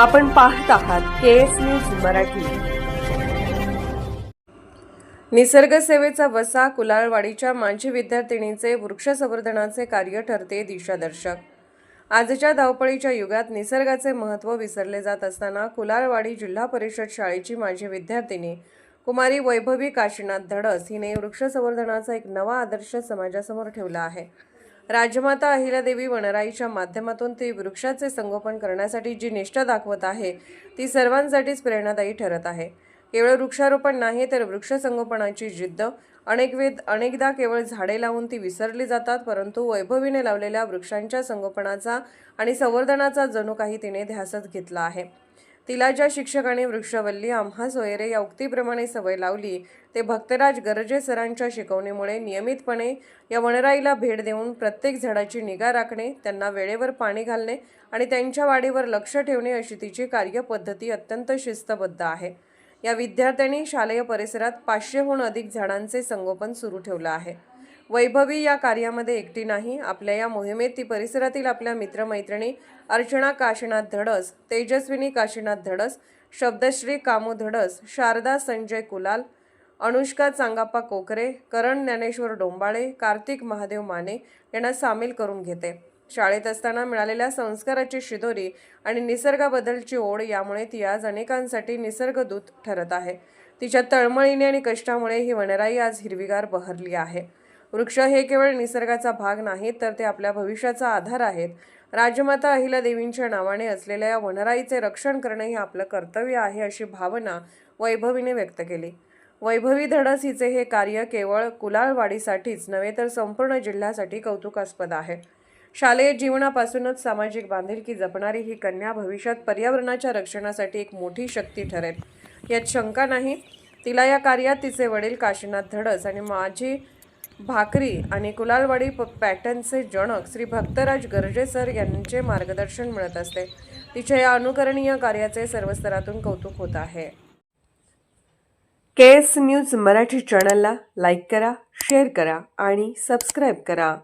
आपण पाहत आहात केएस न्यूज मराठी। निसर्ग सेवेचा वसा कुलाळवाडीच्या माजी विद्यार्थिनीचे वृक्ष संवर्धनाचे कार्य ठरते दिशादर्शक। आजच्या धावपळीच्या युगात निसर्गाचे महत्त्व विसरले जात असताना कुलाळवाडी जिल्हा परिषद शाळेची माजी विद्यार्थिनी कुमारी वैभवी काशीनाथ धडस हिने वृक्ष संवर्धनाचा एक नवा आदर्श समाजासमोर ठेवला आहे। राजमाता अहिल्यादेवी वनराईच्या माध्यमातून ती वृक्षाचे संगोपन करण्यासाठी जी निष्ठा दाखवत आहे ती सर्वांसाठीच प्रेरणादायी ठरत आहे। केवळ वृक्षारोपण नाही तर वृक्ष संगोपनाची जिद्द अनेकदा केवळ झाडे लावून ती विसरली जातात, परंतु वैभवीने लावलेल्या वृक्षांच्या संगोपनाचा आणि संवर्धनाचा जणू काही तिने ध्यासच घेतला आहे। तिला ज्या शिक्षकांनी वृक्षवल्ली आम्हा सोयरे या उक्तीप्रमाणे सवय लावली ते भक्तराज गरजे सरांच्या शिकवणीमुळे नियमितपणे या वनराईला भेट देऊन प्रत्येक झाडाची निगा राखणे, त्यांना वेळेवर पाणी घालणे आणि त्यांच्या वाढीवर लक्ष ठेवणे अशी तिची कार्यपद्धती अत्यंत शिस्तबद्ध आहे। या विद्यार्थ्यांनी शालेय परिसरात 500हून अधिक झाडांचे संगोपन सुरू ठेवलं आहे। वैभवी या कार्यामध्ये एकटी नाही। आपल्या या मोहिमेत ती परिसरातील आपल्या मित्रमैत्रिणी अर्चना काशीनाथ धडस, तेजस्विनी काशीनाथ धडस, शब्दश्री कामू धडस, शारदा संजय कुलाल, अनुष्का चांगाप्पा कोकरे, करण ज्ञानेश्वर डोंबाळे, कार्तिक महादेव माने यांना सामील करून घेते। शाळेत असताना मिळालेल्या संस्काराची शिदोरी आणि निसर्गाबद्दलची ओढ यामुळे ती आज अनेकांसाठी निसर्गदूत ठरत आहे। तिच्या तळमळीने आणि कष्टामुळे ही वनराई आज हिरवीगार बहरली आहे। वृक्ष हे केवळ निसर्गाचा भाग नाहीत तर ते आपल्या भविष्याचा आधार आहेत। राजमाता अहिल्यादेवींच्या नावाने असलेल्या या वनराईचे रक्षण करणे हे आपलं कर्तव्य आहे अशी भावना वैभवीने व्यक्त केली। वैभवी धडस हिचे हे कार्य केवळ कुलाळवाडीसाठीच नव्हे तर संपूर्ण जिल्ह्यासाठी कौतुकास्पद आहे। शालेय जीवनापासूनच सामाजिक बांधिलकी जपणारी ही कन्या भविष्यात पर्यावरणाच्या रक्षणासाठी एक मोठी शक्ती ठरेल यात शंका नाही। तिला या कार्यात तिचे वडील काशीनाथ धडस आणि माझी भाकरी आणि कुलाळवाडी पॅटर्नचे जनक श्री भक्तराज गरजे सर यांचे मार्गदर्शन मिळत असते। तिच्या या अनुकरणीय कार्याचे सर्व स्तरातून कौतुक होत आहे। केएस न्यूज मराठी चॅनलला लाईक करा, शेअर करा आणि सबस्क्राईब करा।